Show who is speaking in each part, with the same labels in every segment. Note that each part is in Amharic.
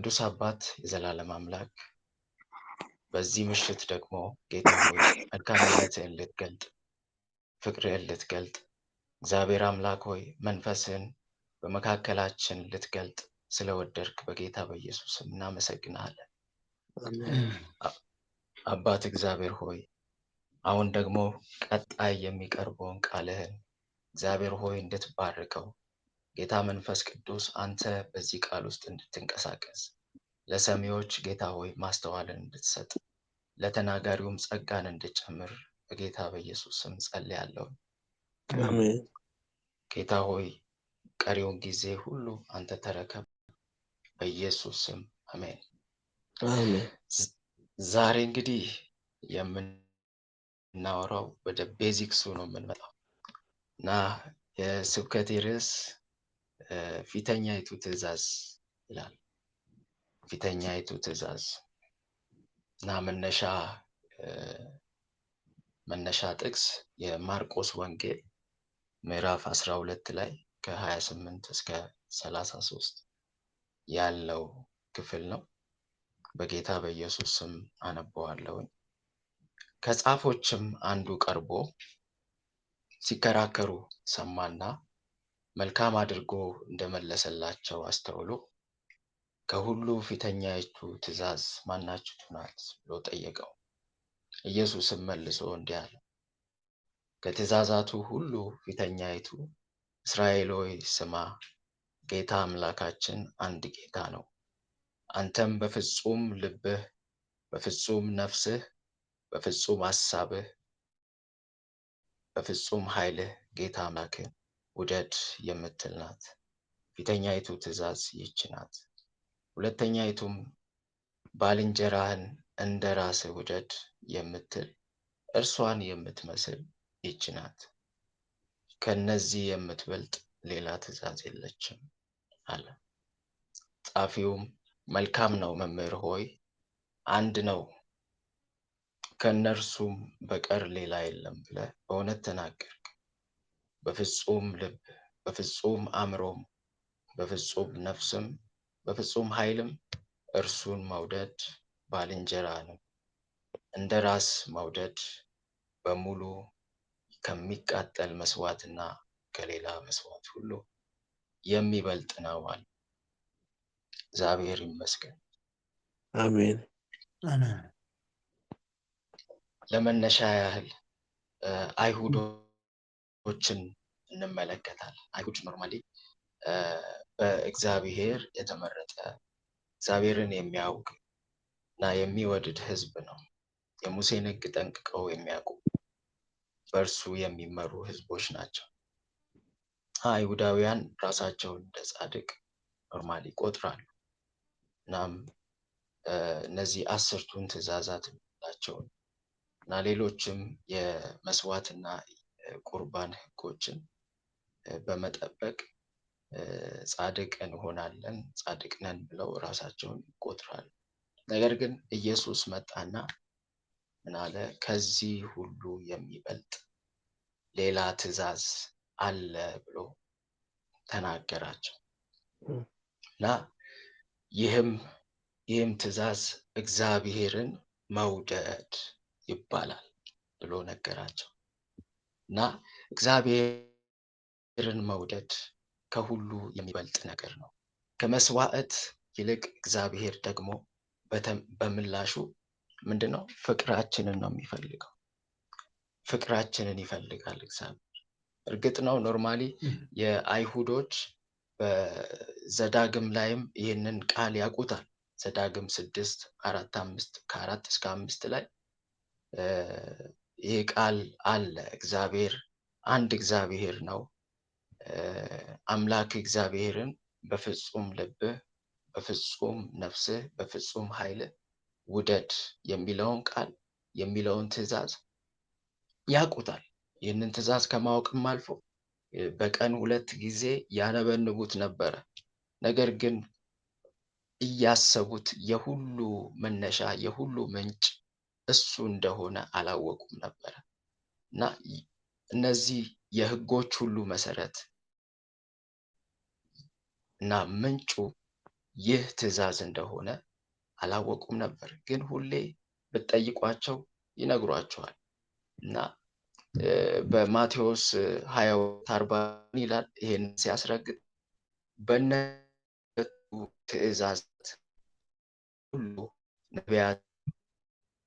Speaker 1: ቅዱስ አባት የዘላለም አምላክ በዚህ ምሽት ደግሞ ጌታ ሆይ መልካምነትህን ልትገልጥ ፍቅርህን ልትገልጥ እግዚአብሔር አምላክ ሆይ መንፈስህን በመካከላችን ልትገልጥ ስለወደድክ በጌታ በኢየሱስ ስም እናመሰግናለን። አባት እግዚአብሔር ሆይ አሁን ደግሞ ቀጣይ የሚቀርበውን ቃልህን እግዚአብሔር ሆይ እንድትባርከው ጌታ መንፈስ ቅዱስ አንተ በዚህ ቃል ውስጥ እንድትንቀሳቀስ ለሰሚዎች ጌታ ሆይ ማስተዋልን እንድትሰጥ ለተናጋሪውም ጸጋን እንድትጨምር በጌታ በኢየሱስ ስም ጸልያለሁ።
Speaker 2: አሜን።
Speaker 1: ጌታ ሆይ ቀሪውን ጊዜ ሁሉ አንተ ተረከብ በኢየሱስ ስም አሜን።
Speaker 2: አሜን።
Speaker 1: ዛሬ እንግዲህ የምናወራው ወደ ቤዚክሱ ነው የምንመጣው እና የስብከቴ ርዕስ ፊተኛይቱ ትእዛዝ ይላል። ፊተኛይቱ ትእዛዝ እና መነሻ ጥቅስ የማርቆስ ወንጌል ምዕራፍ 12 ላይ ከ28 እስከ 33 ያለው ክፍል ነው። በጌታ በኢየሱስ ስም አነበዋለሁ። ከጻፎችም አንዱ ቀርቦ ሲከራከሩ ሰማና መልካም አድርጎ እንደመለሰላቸው አስተውሎ ከሁሉ ፊተኛይቱ ትእዛዝ ማናችቱ ናት ብሎ ጠየቀው። ኢየሱስም መልሶ እንዲህ አለ፣ ከትእዛዛቱ ሁሉ ፊተኛይቱ እስራኤል ሆይ ስማ፣ ጌታ አምላካችን አንድ ጌታ ነው። አንተም በፍጹም ልብህ፣ በፍጹም ነፍስህ፣ በፍጹም ሐሳብህ፣ በፍጹም ኃይልህ ጌታ አምላክህን ውደድ የምትል ናት። ፊተኛይቱ ትእዛዝ ይህች ናት። ሁለተኛይቱም ባልንጀራህን እንደ ራስህ ውደድ የምትል እርሷን የምትመስል ይህች ናት። ከነዚህ የምትበልጥ ሌላ ትእዛዝ የለችም አለ። ጻፊውም መልካም ነው መምህር ሆይ፣ አንድ ነው፣ ከነርሱም በቀር ሌላ የለም ብለህ በእውነት ተናገርክ። በፍጹም ልብ፣ በፍጹም አእምሮም፣ በፍጹም ነፍስም፣ በፍጹም ኃይልም እርሱን መውደድ ባልንጀራህንም እንደ ራስ መውደድ በሙሉ ከሚቃጠል መስዋዕትና ከሌላ መስዋዕት ሁሉ የሚበልጥ ነው አለ። እግዚአብሔር ይመስገን።
Speaker 2: አሜን።
Speaker 1: ለመነሻ ያህል አይሁዶችን እንመለከታለን። አይሁድ ኖርማሊ በእግዚአብሔር የተመረጠ እግዚአብሔርን የሚያውቅ እና የሚወድድ ሕዝብ ነው። የሙሴን ሕግ ጠንቅቀው የሚያውቁ በእርሱ የሚመሩ ሕዝቦች ናቸው። አይሁዳውያን ራሳቸውን እንደ ጻድቅ ኖርማሊ ይቆጥራሉ። እናም እነዚህ 10ቱን ትእዛዛት ናቸውን እና ሌሎችም የመስዋዕትና ቁርባን ሕጎችን በመጠበቅ ጻድቅ እንሆናለን፣ ጻድቅ ነን ብለው ራሳቸውን ይቆጥራሉ። ነገር ግን ኢየሱስ መጣና ምን አለ? ከዚህ ሁሉ የሚበልጥ ሌላ ትእዛዝ አለ ብሎ ተናገራቸው እና ይህም ትእዛዝ እግዚአብሔርን መውደድ ይባላል ብሎ ነገራቸው እና እግዚአብሔርን መውደድ ከሁሉ የሚበልጥ ነገር ነው። ከመስዋዕት ይልቅ እግዚአብሔር ደግሞ በምላሹ ምንድነው? ፍቅራችንን ነው የሚፈልገው። ፍቅራችንን ይፈልጋል እግዚአብሔር። እርግጥ ነው ኖርማሊ የአይሁዶች በዘዳግም ላይም ይህንን ቃል ያውቁታል። ዘዳግም 6:4-5 ከ4-5 ላይ ይህ ቃል አለ። እግዚአብሔር አንድ እግዚአብሔር ነው። አምላክ እግዚአብሔርን በፍጹም ልብህ፣ በፍጹም ነፍስህ፣ በፍጹም ኃይልህ ውደድ የሚለውን ቃል የሚለውን ትእዛዝ ያውቁታል። ይህንን ትእዛዝ ከማወቅም አልፎ በቀን 2 ጊዜ ያነበንቡት ነበረ። ነገር ግን እያሰቡት የሁሉ መነሻ የሁሉ ምንጭ እሱ እንደሆነ አላወቁም ነበረ እና እነዚህ የሕጎች ሁሉ መሰረት እና ምንጩ ይህ ትእዛዝ እንደሆነ አላወቁም ነበር። ግን ሁሌ ብትጠይቋቸው ይነግሯቸዋል። እና በማቴዎስ 22:40 ይላል ይሄን ሲያስረግጥ በእነቱ ትእዛዛት ሁሉ ነቢያት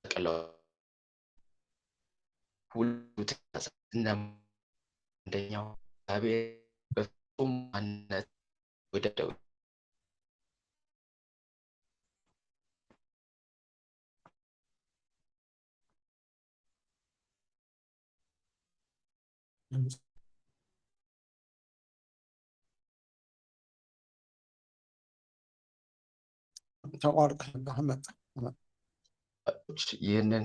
Speaker 1: ተሰቅለዋል። ሁሉ ትእዛዛት አንደኛው እግዚአብሔር በፍጹም ማንነት ወደደው።
Speaker 3: ተቋርጠ መሐመድ
Speaker 1: ይህንን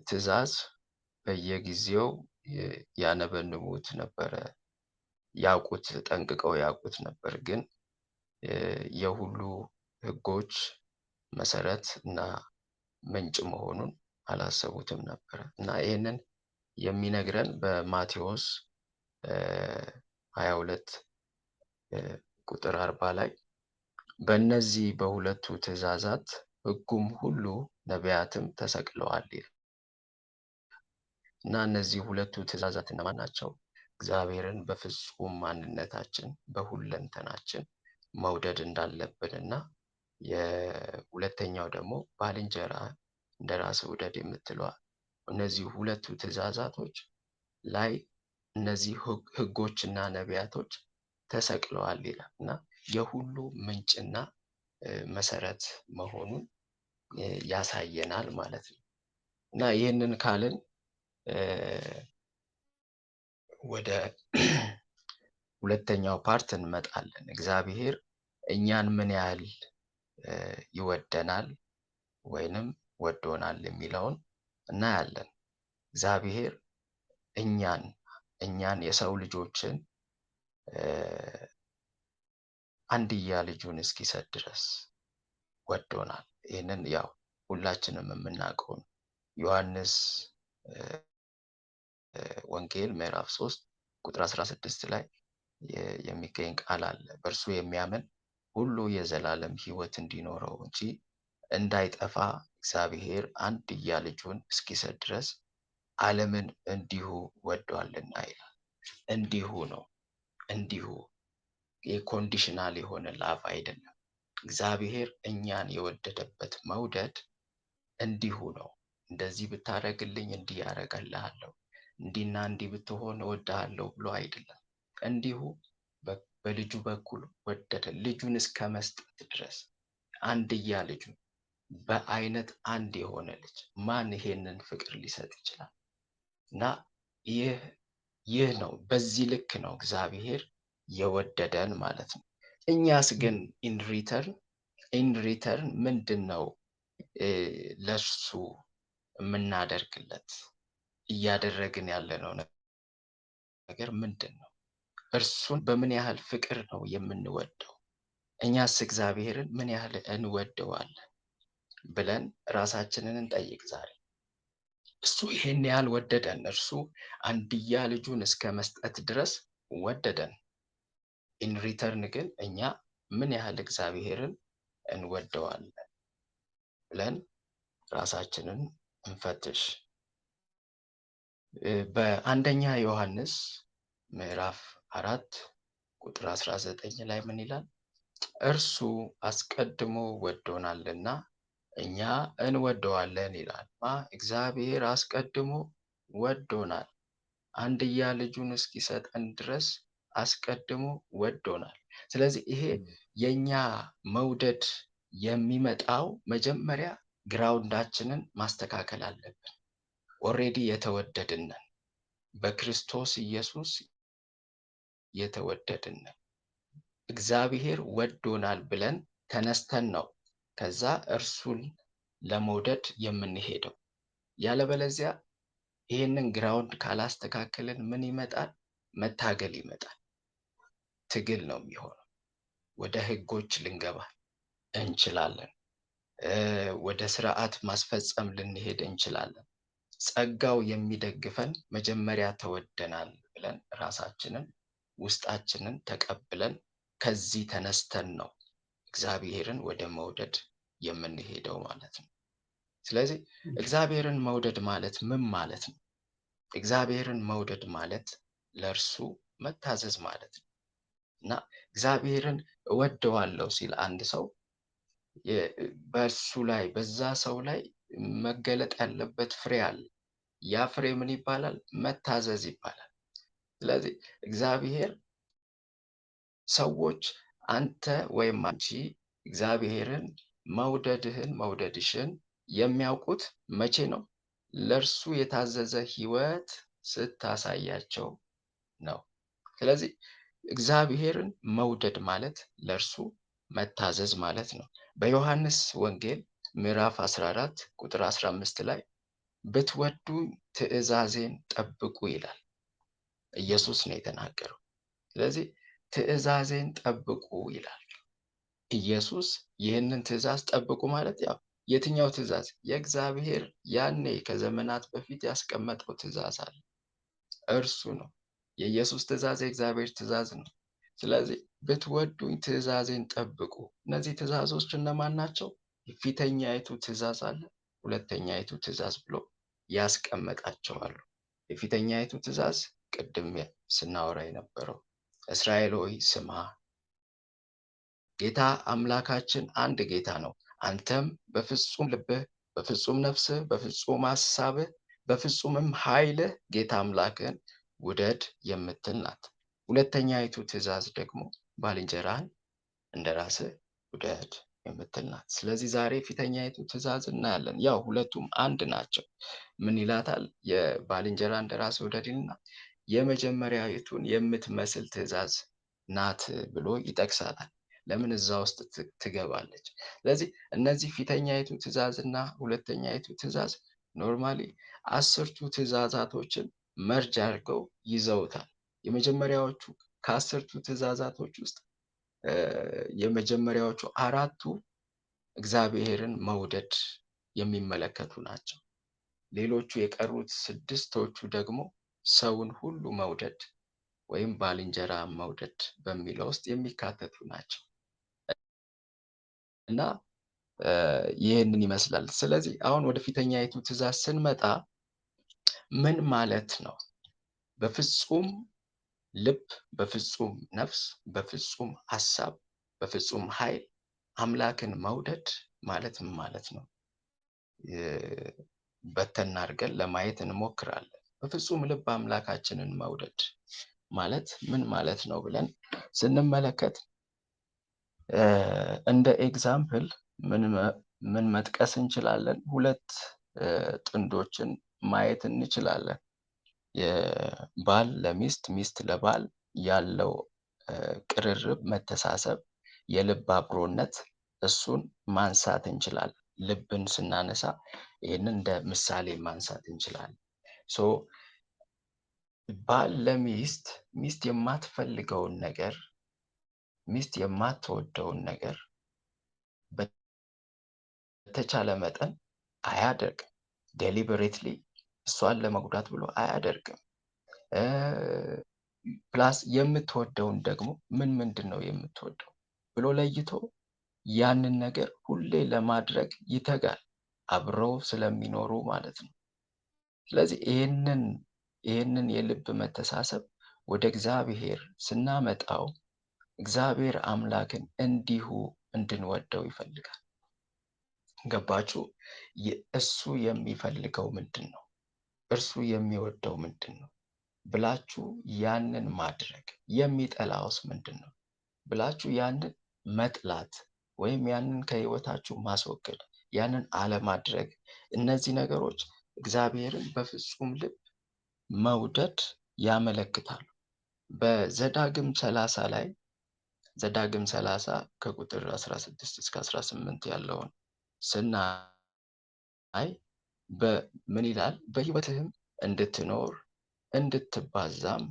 Speaker 1: ትእዛዝ በየጊዜው ያነበንቡት ነበረ፣ ያውቁት ጠንቅቀው ያውቁት ነበር። ግን የሁሉ ሕጎች መሰረት እና ምንጭ መሆኑን አላሰቡትም ነበር እና ይህንን የሚነግረን በማቴዎስ 22 ቁጥር 40 ላይ በእነዚህ በሁለቱ ትእዛዛት ሕጉም ሁሉ ነቢያትም ተሰቅለዋል ይላል እና እነዚህ ሁለቱ ትእዛዛት እነማን ናቸው? እግዚአብሔርን በፍጹም ማንነታችን በሁለንተናችን መውደድ እንዳለብን እና የሁለተኛው ደግሞ ባልንጀራ እንደ ራስ ውደድ የምትለዋ እነዚህ ሁለቱ ትእዛዛቶች ላይ እነዚህ ሕጎችና ነቢያቶች ተሰቅለዋል ይላል እና የሁሉ ምንጭና መሰረት መሆኑን ያሳየናል ማለት ነው እና ይህንን ካልን ወደ ሁለተኛው ፓርት እንመጣለን። እግዚአብሔር እኛን ምን ያህል ይወደናል ወይንም ወዶናል የሚለውን እናያለን። እግዚአብሔር እኛን የሰው ልጆችን አንድያ ልጁን እስኪሰጥ ድረስ ወዶናል። ይህንን ያው ሁላችንም የምናውቀው ነው። ዮሐንስ ወንጌል ምዕራፍ 3 ቁጥር 16 ላይ የሚገኝ ቃል አለ። በእርሱ የሚያምን ሁሉ የዘላለም ሕይወት እንዲኖረው እንጂ እንዳይጠፋ እግዚአብሔር አንድያ ልጁን እስኪሰጥ ድረስ ዓለምን እንዲሁ ወዷልና ይላል። እንዲሁ ነው። እንዲሁ የኮንዲሽናል የሆነ ላቭ አይደለም። እግዚአብሔር እኛን የወደደበት መውደድ እንዲሁ ነው። እንደዚህ ብታደርግልኝ እንዲህ ያደርግልሃለሁ፣ እንዲህና እንዲህ ብትሆን እወድሃለሁ ብሎ አይደለም። እንዲሁ በልጁ በኩል ወደደ፣ ልጁን እስከ መስጠት ድረስ አንድያ ልጁን በአይነት አንድ የሆነ ልጅ ማን ይሄንን ፍቅር ሊሰጥ ይችላል? እና ይህ ነው። በዚህ ልክ ነው እግዚአብሔር የወደደን ማለት ነው። እኛስ ግን ኢንሪተርን ምንድን ነው ለሱ የምናደርግለት? እያደረግን ያለነው ነገር ምንድን ነው? እርሱን በምን ያህል ፍቅር ነው የምንወደው? እኛስ እግዚአብሔርን ምን ያህል እንወደዋለን ብለን ራሳችንን እንጠይቅ ዛሬ። እሱ ይሄን ያህል ወደደን። እርሱ አንድያ ልጁን እስከ መስጠት ድረስ ወደደን። ኢንሪተርን ግን እኛ ምን ያህል እግዚአብሔርን እንወደዋለን ብለን ራሳችንን እንፈትሽ። በአንደኛ ዮሐንስ ምዕራፍ 4 ቁጥር 19 ላይ ምን ይላል? እርሱ አስቀድሞ ወዶናልና እኛ እንወደዋለን ይላል። እግዚአብሔር አስቀድሞ ወዶናል። አንድያ ልጁን እስኪሰጠን ድረስ አስቀድሞ ወዶናል። ስለዚህ ይሄ የኛ መውደድ የሚመጣው መጀመሪያ ግራውንዳችንን ማስተካከል አለብን። ኦሬዲ የተወደድነን በክርስቶስ ኢየሱስ የተወደድነን እግዚአብሔር ወዶናል ብለን ተነስተን ነው ከዛ እርሱን ለመውደድ የምንሄደው። ያለበለዚያ ይህንን ግራውንድ ካላስተካከልን ምን ይመጣል? መታገል ይመጣል። ትግል ነው የሚሆነው። ወደ ሕጎች ልንገባ እንችላለን። ወደ ስርዓት ማስፈጸም ልንሄድ እንችላለን። ጸጋው የሚደግፈን መጀመሪያ ተወደናል ብለን ራሳችንን ውስጣችንን ተቀብለን ከዚህ ተነስተን ነው እግዚአብሔርን ወደ መውደድ የምንሄደው ማለት ነው። ስለዚህ እግዚአብሔርን መውደድ ማለት ምን ማለት ነው? እግዚአብሔርን መውደድ ማለት ለእርሱ መታዘዝ ማለት ነው እና እግዚአብሔርን እወደዋለሁ ሲል አንድ ሰው በእርሱ ላይ በዛ ሰው ላይ መገለጥ ያለበት ፍሬ አለ። ያ ፍሬ ምን ይባላል? መታዘዝ ይባላል። ስለዚህ እግዚአብሔር ሰዎች አንተ ወይም አንቺ እግዚአብሔርን መውደድሽን የሚያውቁት መቼ ነው? ለእርሱ የታዘዘ ሕይወት ስታሳያቸው ነው። ስለዚህ እግዚአብሔርን መውደድ ማለት ለእርሱ መታዘዝ ማለት ነው። በዮሐንስ ወንጌል ምዕራፍ 14 ቁጥር 15 ላይ ብትወዱኝ ትእዛዜን ጠብቁ ይላል። ኢየሱስ ነው የተናገረው። ስለዚህ ትእዛዜን ጠብቁ ይላል ኢየሱስ። ይህንን ትእዛዝ ጠብቁ ማለት ያው የትኛው ትእዛዝ? የእግዚአብሔር ያኔ ከዘመናት በፊት ያስቀመጠው ትእዛዝ አለ። እርሱ ነው። የኢየሱስ ትእዛዝ የእግዚአብሔር ትእዛዝ ነው። ስለዚህ ብትወዱኝ ትእዛዜን ጠብቁ። እነዚህ ትእዛዞች እነማን ናቸው? የፊተኛይቱ ትእዛዝ አለ፣ ሁለተኛይቱ ትእዛዝ ብሎ ያስቀመጣቸዋሉ። የፊተኛይቱ ትእዛዝ ቅድም ስናወራ የነበረው እስራኤል ሆይ ስማ፣ ጌታ አምላካችን አንድ ጌታ ነው። አንተም በፍጹም ልብህ፣ በፍጹም ነፍስህ፣ በፍጹም ሐሳብህ፣ በፍጹምም ኃይልህ ጌታ አምላክህን ውደድ የምትል ናት። ሁለተኛይቱ ትእዛዝ ደግሞ ባልንጀራህን እንደ ራስህ ውደድ የምትል ናት። ስለዚህ ዛሬ ፊተኛይቱ ትእዛዝ እናያለን። ያው ሁለቱም አንድ ናቸው። ምን ይላታል? የባልንጀራ እንደ ራስህ ውደድ ይልና የመጀመሪያዊቱን የምትመስል ትእዛዝ ናት ብሎ ይጠቅሳታል። ለምን እዛ ውስጥ ትገባለች። ስለዚህ እነዚህ ፊተኛይቱ ትእዛዝ እና ሁለተኛይቱ ትእዛዝ ኖርማሊ 10ቱ ትእዛዛቶችን መርጅ አድርገው ይዘውታል። የመጀመሪያዎቹ ከ10ቱ ትእዛዛቶች ውስጥ የመጀመሪያዎቹ 4ቱ እግዚአብሔርን መውደድ የሚመለከቱ ናቸው። ሌሎቹ የቀሩት 6ቶቹ ደግሞ ሰውን ሁሉ መውደድ ወይም ባልንጀራ መውደድ በሚለው ውስጥ የሚካተቱ ናቸው እና ይህንን ይመስላል። ስለዚህ አሁን ወደ ፊተኛይቱ ትእዛዝ ስንመጣ ምን ማለት ነው? በፍጹም ልብ፣ በፍጹም ነፍስ፣ በፍጹም ሐሳብ፣ በፍጹም ኃይል አምላክን መውደድ ማለት ምን ማለት ነው? በተን አድርገን ለማየት እንሞክራለን። በፍጹም ልብ አምላካችንን መውደድ ማለት ምን ማለት ነው ብለን ስንመለከት እንደ ኤግዛምፕል ምን መጥቀስ እንችላለን? ሁለት ጥንዶችን ማየት እንችላለን። የባል ለሚስት፣ ሚስት ለባል ያለው ቅርርብ፣ መተሳሰብ፣ የልብ አብሮነት እሱን ማንሳት እንችላለን። ልብን ስናነሳ ይህንን እንደ ምሳሌ ማንሳት እንችላለን። ሶ ባል ለሚስት፣ ሚስት የማትፈልገውን ነገር፣ ሚስት የማትወደውን ነገር በተቻለ መጠን አያደርግም። ዴሊበሬትሊ እሷን ለመጉዳት ብሎ አያደርግም። ፕላስ የምትወደውን ደግሞ ምንድን ነው የምትወደው ብሎ ለይቶ ያንን ነገር ሁሌ ለማድረግ ይተጋል፣ አብረው ስለሚኖሩ ማለት ነው። ስለዚህ ይህንን የልብ መተሳሰብ ወደ እግዚአብሔር ስናመጣው እግዚአብሔር አምላክን እንዲሁ እንድንወደው ይፈልጋል። ገባችሁ? እሱ የሚፈልገው ምንድን ነው? እርሱ የሚወደው ምንድን ነው ብላችሁ ያንን ማድረግ፣ የሚጠላውስ ምንድን ነው ብላችሁ ያንን መጥላት ወይም ያንን ከህይወታችሁ ማስወገድ፣ ያንን አለማድረግ፣ እነዚህ ነገሮች እግዚአብሔርን በፍጹም ልብ መውደድ ያመለክታሉ። በዘዳግም 30 ላይ ዘዳግም 30 ከቁጥር 16 እስከ 18 ያለውን ስናይ ምን ይላል? በህይወትህም እንድትኖር እንድትባዛም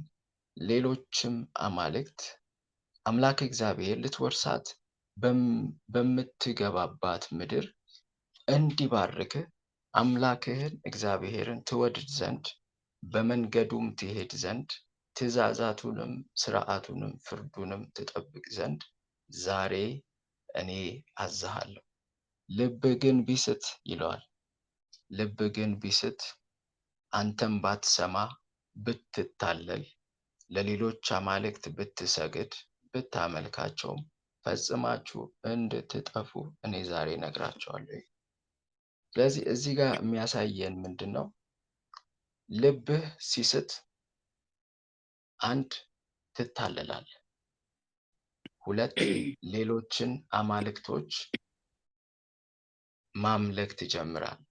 Speaker 1: ሌሎችም አማልክት አምላክ እግዚአብሔር ልትወርሳት በምትገባባት ምድር እንዲባርክህ አምላክህን እግዚአብሔርን ትወድድ ዘንድ በመንገዱም ትሄድ ዘንድ ትእዛዛቱንም ስርዓቱንም ፍርዱንም ትጠብቅ ዘንድ ዛሬ እኔ አዝሃለሁ። ልብህ ግን ቢስት ይለዋል። ልብህ ግን ቢስት አንተም ባትሰማ ብትታለል ለሌሎች አማልክት ብትሰግድ ብታመልካቸውም ፈጽማችሁ እንድትጠፉ እኔ ዛሬ እነግራቸዋለሁ። ስለዚህ እዚህ ጋር የሚያሳየን ምንድን ነው? ልብህ ሲስት አንድ ትታለላለህ፣ ሁለት ሌሎችን አማልክቶች ማምለክ ትጀምራለህ፣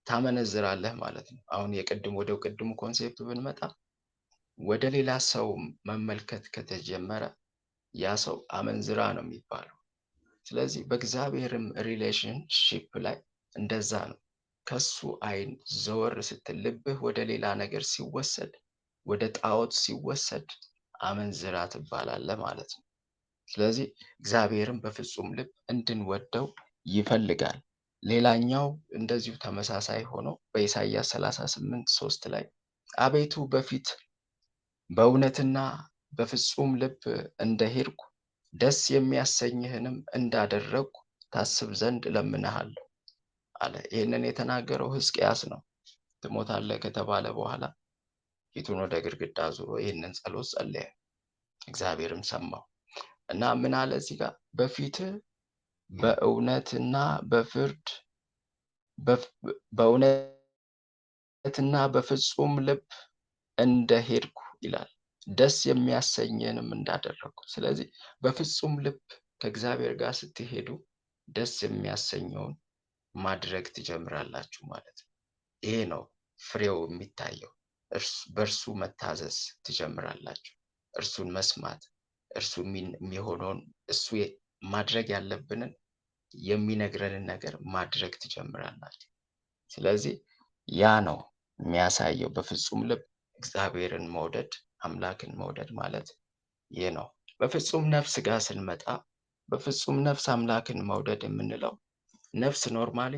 Speaker 1: ታመነዝራለህ ማለት ነው። አሁን ወደ ቅድሙ ኮንሴፕት ብንመጣ ወደ ሌላ ሰው መመልከት ከተጀመረ ያ ሰው አመንዝራ ነው የሚባለው። ስለዚህ በእግዚአብሔርም ሪሌሽንሺፕ ላይ እንደዛ ነው። ከሱ አይን ዘወር ስትል ልብህ ወደ ሌላ ነገር ሲወሰድ፣ ወደ ጣዖት ሲወሰድ አመንዝራ ትባላለህ ማለት ነው። ስለዚህ እግዚአብሔርም በፍጹም ልብ እንድንወደው ይፈልጋል። ሌላኛው እንደዚሁ ተመሳሳይ ሆኖ በኢሳይያስ 38:3 ላይ አቤቱ በፊት በእውነትና በፍጹም ልብ እንደሄድኩ ደስ የሚያሰኝህንም እንዳደረግኩ ታስብ ዘንድ እለምንሃለሁ አለ። ይህንን የተናገረው ሕዝቅያስ ነው። ትሞታለህ ከተባለ በኋላ ፊቱን ወደ ግድግዳ ዙሮ ይህንን ጸሎት ጸለየ። እግዚአብሔርም ሰማው እና ምን አለ እዚህ ጋር በፊትህ በእውነትና በፍርድ በእውነትና በፍጹም ልብ እንደሄድኩ ይላል፣ ደስ የሚያሰኝንም እንዳደረግኩ። ስለዚህ በፍጹም ልብ ከእግዚአብሔር ጋር ስትሄዱ ደስ የሚያሰኘውን ማድረግ ትጀምራላችሁ ማለት ነው። ይሄ ነው ፍሬው የሚታየው። በእርሱ መታዘዝ ትጀምራላችሁ። እርሱን መስማት፣ እርሱ የሚሆነውን እሱ ማድረግ ያለብንን የሚነግረንን ነገር ማድረግ ትጀምራላችሁ። ስለዚህ ያ ነው የሚያሳየው በፍጹም ልብ እግዚአብሔርን መውደድ፣ አምላክን መውደድ ማለት ይህ ነው። በፍጹም ነፍስ ጋር ስንመጣ በፍጹም ነፍስ አምላክን መውደድ የምንለው ነፍስ ኖርማሊ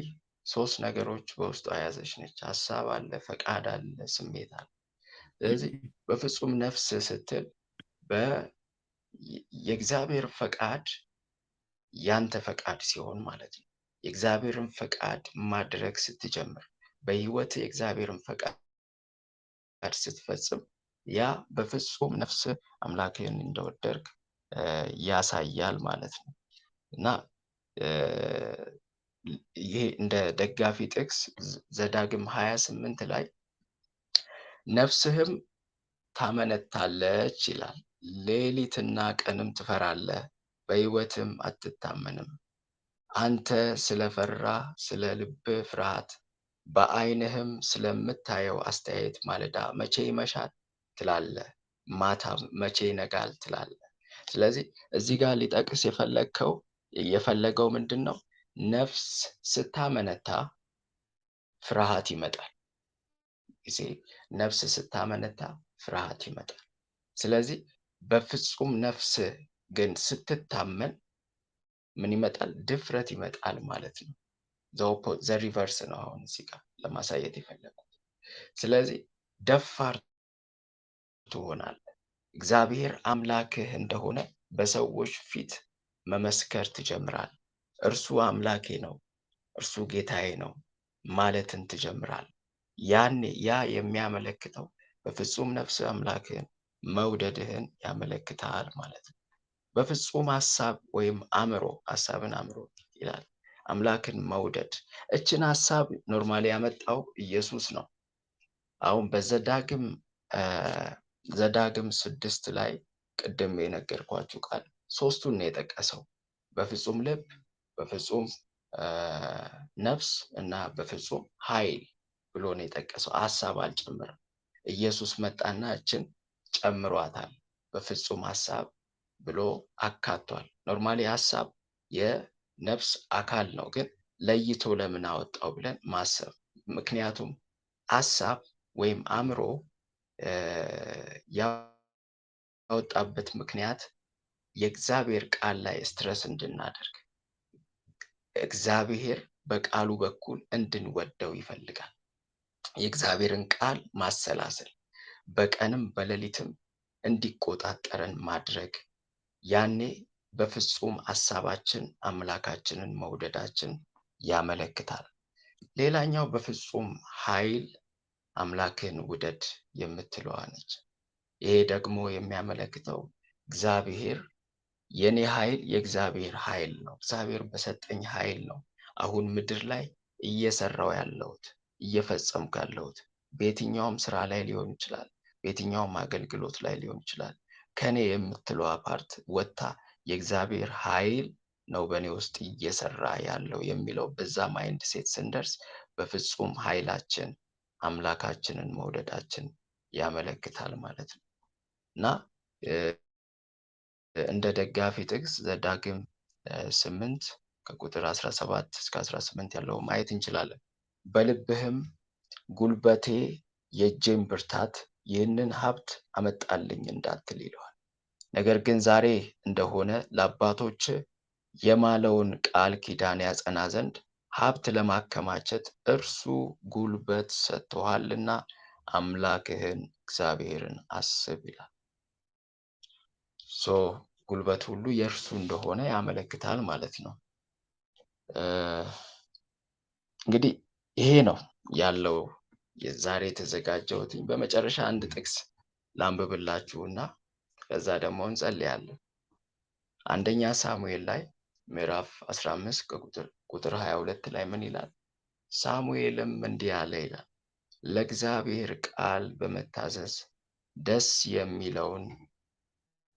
Speaker 1: ሶስት ነገሮች በውስጡ የያዘች ነች። ሀሳብ አለ፣ ፈቃድ አለ፣ ስሜት አለ። ስለዚህ በፍጹም ነፍስ ስትል የእግዚአብሔር ፈቃድ ያንተ ፈቃድ ሲሆን ማለት ነው። የእግዚአብሔርን ፈቃድ ማድረግ ስትጀምር፣ በህይወት የእግዚአብሔርን ፈቃድ ስትፈጽም ያ በፍጹም ነፍስ አምላክህን እንደወደድክ ያሳያል ማለት ነው። እና ይሄ እንደ ደጋፊ ጥቅስ ዘዳግም 28 ላይ ነፍስህም ታመነታለች ይላል። ሌሊትና ቀንም ትፈራለህ፣ በህይወትም አትታመንም። አንተ ስለፈራ ስለ ልብህ ፍርሃት በዓይንህም ስለምታየው አስተያየት ማለዳ መቼ ይመሻል ትላለህ፣ ማታም መቼ ይነጋል ትላለህ። ስለዚህ እዚህ ጋር ሊጠቅስ የፈለገው ምንድን ነው? ነፍስ ስታመነታ ፍርሃት ይመጣል። ጊዜ ነፍስ ስታመነታ ፍርሃት ይመጣል። ስለዚህ በፍጹም ነፍስ ግን ስትታመን ምን ይመጣል? ድፍረት ይመጣል ማለት ነው። ዘ ሪቨርስ ነው አሁን እዚህ ጋር ለማሳየት የፈለጉት። ስለዚህ ደፋር ትሆናለህ። እግዚአብሔር አምላክህ እንደሆነ በሰዎች ፊት መመስከር ትጀምራለህ። እርሱ አምላኬ ነው፣ እርሱ ጌታዬ ነው ማለትን ትጀምራለህ። ያኔ ያ የሚያመለክተው በፍጹም ነፍስ አምላክህን መውደድህን ያመለክታል ማለት ነው። በፍጹም ሀሳብ ወይም አእምሮ፣ ሀሳብን አእምሮ ይላል። አምላክን መውደድ እችን ሀሳብ ኖርማሊ ያመጣው ኢየሱስ ነው። አሁን ዘዳግም 6 ላይ ቅድም የነገርኳችሁ ቃል ሶስቱን ነው የጠቀሰው። በፍጹም ልብ፣ በፍጹም ነፍስ እና በፍጹም ኃይል ብሎ ነው የጠቀሰው። ሀሳብ አልጨምርም። ኢየሱስ መጣና እችን ጨምሯታል። በፍጹም ሀሳብ ብሎ አካቷል። ኖርማሊ ሀሳብ የነፍስ አካል ነው፣ ግን ለይቶ ለምን አወጣው ብለን ማሰብ። ምክንያቱም ሀሳብ ወይም አእምሮ ያወጣበት ምክንያት የእግዚአብሔር ቃል ላይ ስትረስ እንድናደርግ፣ እግዚአብሔር በቃሉ በኩል እንድንወደው ይፈልጋል። የእግዚአብሔርን ቃል ማሰላሰል፣ በቀንም በሌሊትም እንዲቆጣጠረን ማድረግ። ያኔ በፍጹም ሐሳባችን አምላካችንን መውደዳችን ያመለክታል። ሌላኛው በፍጹም ኃይል አምላክን ውደድ የምትለዋ ነች። ይሄ ደግሞ የሚያመለክተው እግዚአብሔር የኔ ኃይል የእግዚአብሔር ኃይል ነው። እግዚአብሔር በሰጠኝ ኃይል ነው አሁን ምድር ላይ እየሰራው ያለሁት እየፈጸምኩ ያለሁት። በየትኛውም ስራ ላይ ሊሆን ይችላል፣ በየትኛውም አገልግሎት ላይ ሊሆን ይችላል። ከኔ የምትለዋ ፓርት ወጥታ የእግዚአብሔር ኃይል ነው በእኔ ውስጥ እየሰራ ያለው የሚለው በዛ ማይንድ ሴት ስንደርስ በፍጹም ኃይላችን አምላካችንን መውደዳችን ያመለክታል ማለት ነው እና እንደ ደጋፊ ጥቅስ ዘዳግም 8 ከቁጥር 17 እስከ 18 ያለው ማየት እንችላለን። በልብህም ጉልበቴ የእጄም ብርታት ይህንን ሀብት አመጣልኝ እንዳትል ይለዋል። ነገር ግን ዛሬ እንደሆነ ለአባቶች የማለውን ቃል ኪዳን ያጸና ዘንድ ሀብት ለማከማቸት እርሱ ጉልበት ሰጥቶሃልና አምላክህን እግዚአብሔርን አስብ ይላል። ጉልበት ሁሉ የእርሱ እንደሆነ ያመለክታል ማለት ነው። እንግዲህ ይሄ ነው ያለው የዛሬ የተዘጋጀሁት። በመጨረሻ አንድ ጥቅስ ላንብብላችሁና ከዛ ደግሞ እንጸልያለን። አንደኛ ሳሙኤል ላይ ምዕራፍ 15 ቁጥር 22 ላይ ምን ይላል? ሳሙኤልም እንዲህ አለ ይላል፣ ለእግዚአብሔር ቃል በመታዘዝ ደስ የሚለውን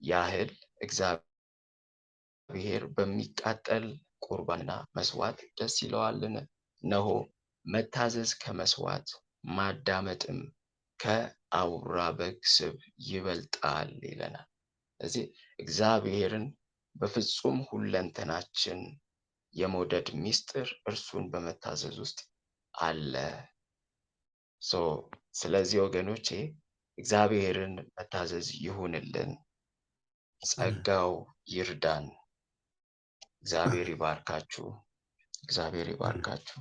Speaker 1: ያህል እግዚአብሔር በሚቃጠል ቁርባንና መስዋዕት ደስ ይለዋልን? እነሆ መታዘዝ ከመስዋዕት ማዳመጥም ከአውራ በግ ስብ ይበልጣል ይለናል። ስለዚህ እግዚአብሔርን በፍጹም ሁለንተናችን የመውደድ ምስጢር እርሱን በመታዘዝ ውስጥ አለ። ስለዚህ ወገኖቼ እግዚአብሔርን መታዘዝ ይሁንልን። ጸጋው ይርዳን። እግዚአብሔር ይባርካችሁ። እግዚአብሔር ይባርካችሁ።